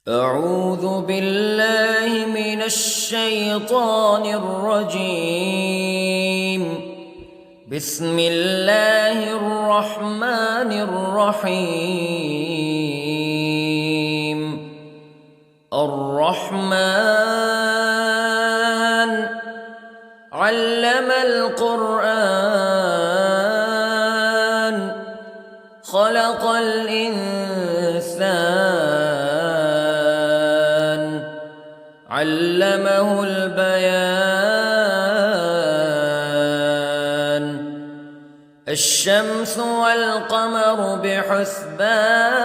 أعوذ بالله من الشيطان الرجيم. بسم الله الرحمن الرحيم. الرحمن علم القرآن خلق الإنسان علمه البيان. الشمس والقمر بحسبان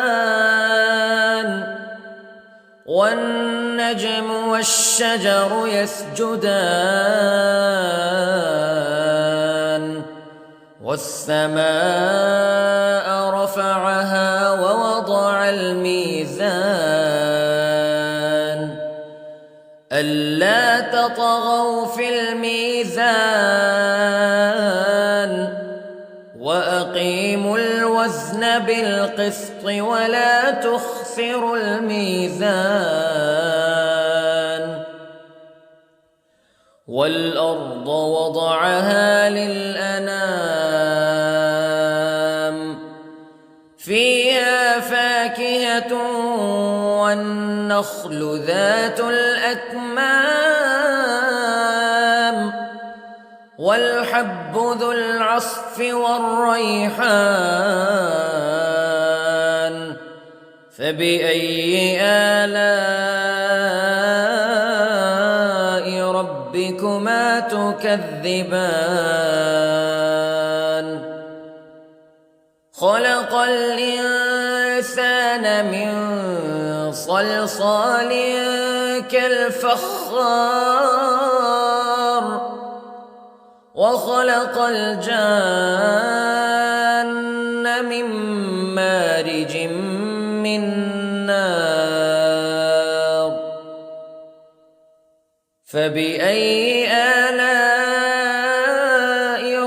والنجم والشجر يسجدان والسماء رفعها ووضع الميزان ألا تطغوا في الميزان وأقيموا الوزن بالقسط ولا تخسروا الميزان. والأرض وضعها للأنام فيها فاكهة والنخل ذات الأكمام والحب ذو العصف والريحان فبأي آلاء ربكما تكذبان. خلق الإنسان من صلصال كالفخار وخلق الجان من مارج من نار فبأي آلاء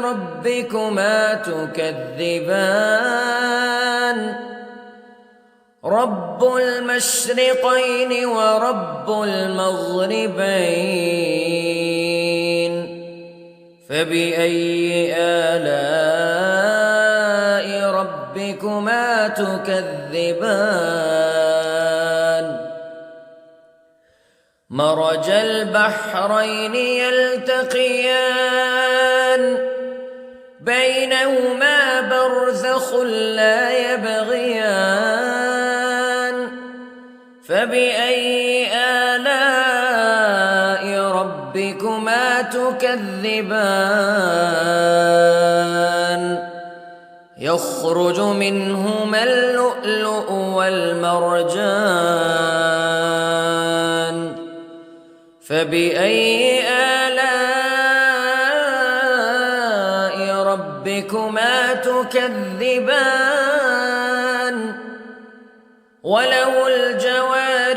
ربكما تكذبان. رب المشرقين ورب المغربين فبأي آلاء ربكما تكذبان. مرج البحرين يلتقيان بينهما برزخ لا يبغيان فبأي آلاء ربكما تكذبان. يخرج منهما اللؤلؤ والمرجان فبأي آلاء ربكما تكذبان. وله الجوار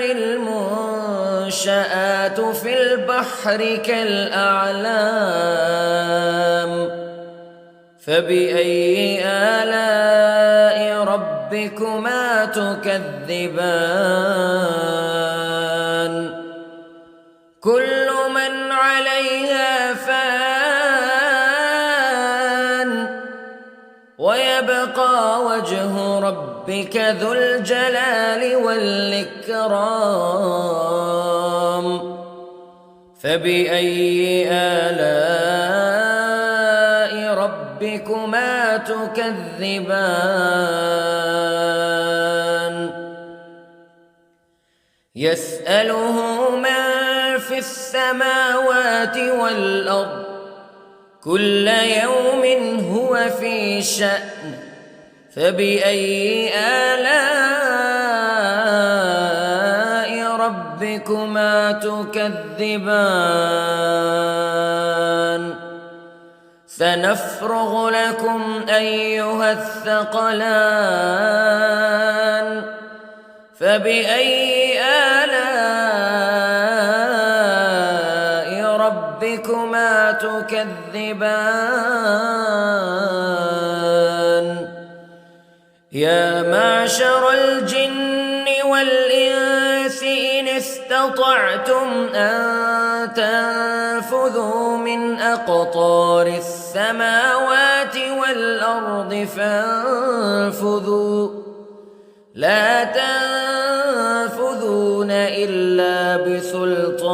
المنشآت في البحر كالأعلام فبأي آلاء ربكما تكذبان. كل من عليها فان ويبقى وجه ربك ذو الجلال والإكرام فبأي آلاء ربكما تكذبان. يسأله من في السماوات والأرض كل يوم هو في شأن فبأي آلاء ربكما تكذبان. سنفرغ لكم أيها الثقلان فبأي آلاء ربكما تكذبان. يا معشر الجن والإنس الناس إن استطعتم أن تنفذوا من أقطار السماوات والأرض فانفذوا لا تنفذون إلا بسلطان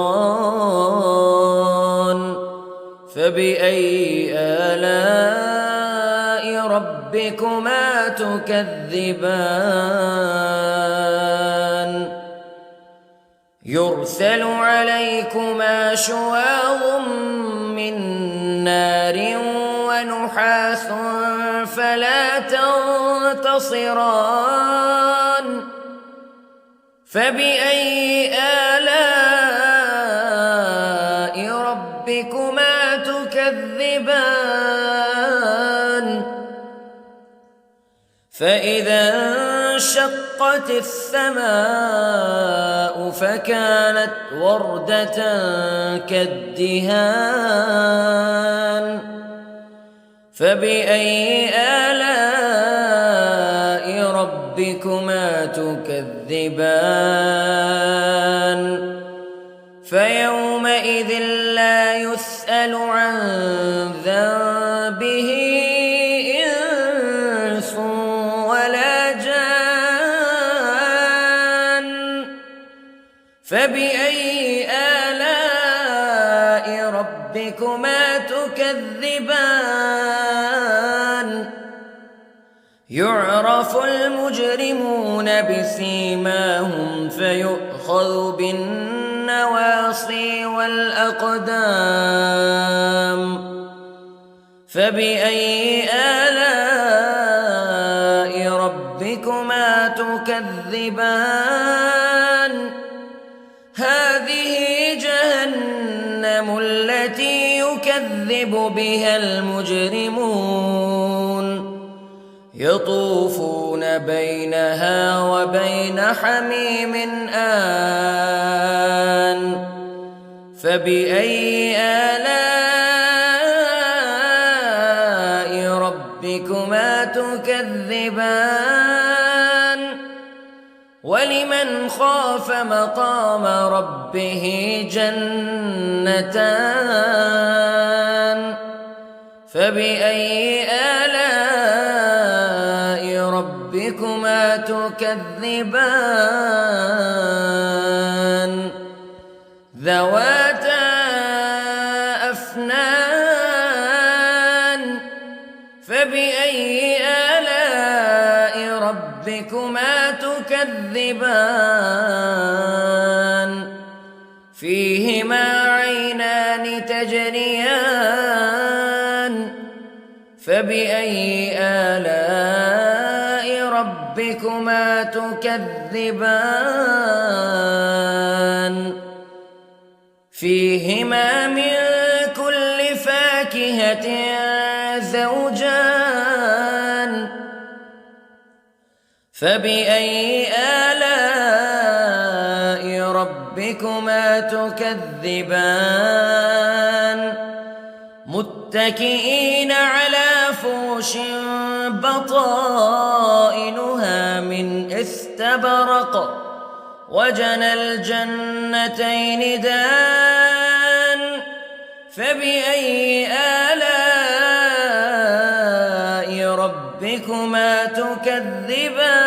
فبأي آلاء ربكما تكذبان يرسل عليكما شواظ من نار ونحاس فلا تنتصران فبأي آلاء ربكما تكذبان فإذا انشقت السماء فكانت وردة كالدهان فبأي آلاء ربكما تكذبان فيومئذ لا يسأل عن ذنبه إنس ولا جان فبأي آلاء ربكما تكذبان يعرف المجرمون بسيماهم فيؤخذ بالنواصي والأقدام فبأي آلاء ربكما تكذبان هذه جهنم التي يكذب بها المجرمون يطوفون بينها وبين حميم آن فبأي آلاء ربكما تكذبان ولمن خاف مقام ربه جنتان فبأي آلاء ربكما تكذبان ذواتا أفنان فبأي آلاء ربكما تكذبان فيهما عينان تجريان فبأي آلاء ربكما تكذبان فيهما من كل فاكهة زوجان فبأي آلاء ربكما تكذبان متكئين على فرش بطائنها من استبرق وجنى الجنتين دان فبأي آلاء ربكما تكذبان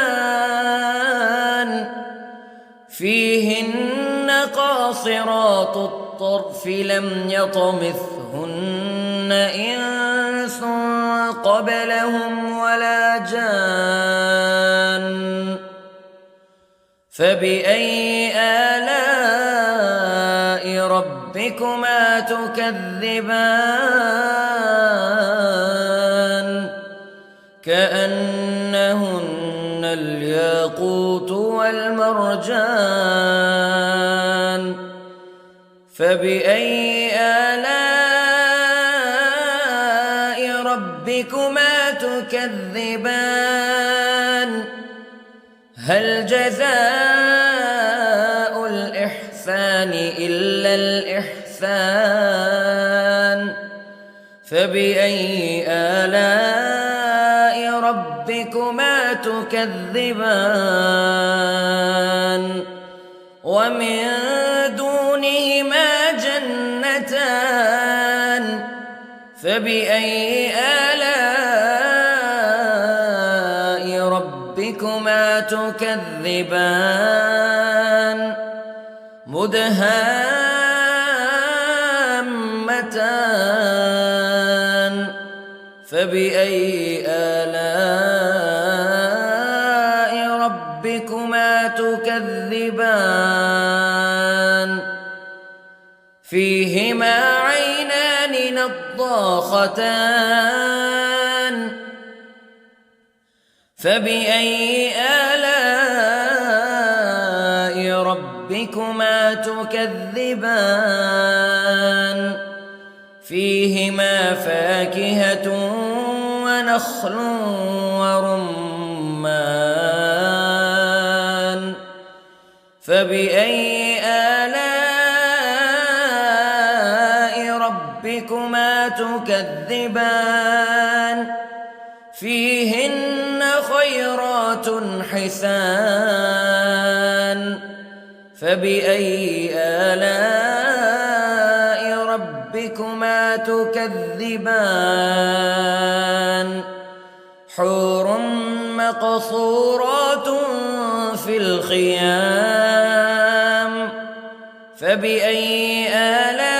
فيهن قاصرات الطرف لم يطمثهن إنس قبلهم ولا جان فبأي آلاء ربكما تكذبان كأنهن الياقوت والمرجان فبأي آلاء ربكما تكذبان هل جزاء الإحسان إلا الإحسان فبأي آلاء ربكما تكذبان ومن دونهما جنتان فبأي آلاء ربكما تكذبان مدهامتان فبأي آلاء ربكما تكذبان فيهما عينان نضاختان فبأي آلاء ربكما تكذبان فيهما فاكهة ونخل ورمان فبأي آلاء ربكما تكذبان فيهن خيرات حسان فبأي آلاء ربكما تكذبان حور مقصورات في الخيام فبأي آلاء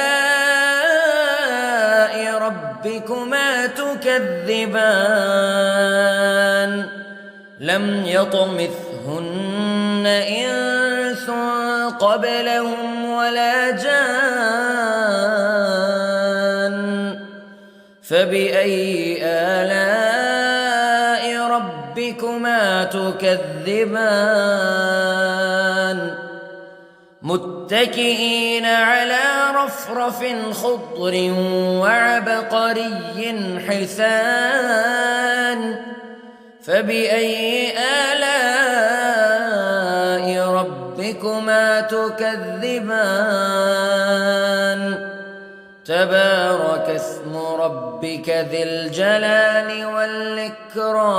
ربكما تكذبان لم يطمثهن إنس قبلهم ولا جان فبأي آلاء ربكما تكذبان متكئين على رفرف خضر وعبقري حسان فبأي آلاء ربكما تكذبان تبارك اسم ربك ذي الجلال والإكرام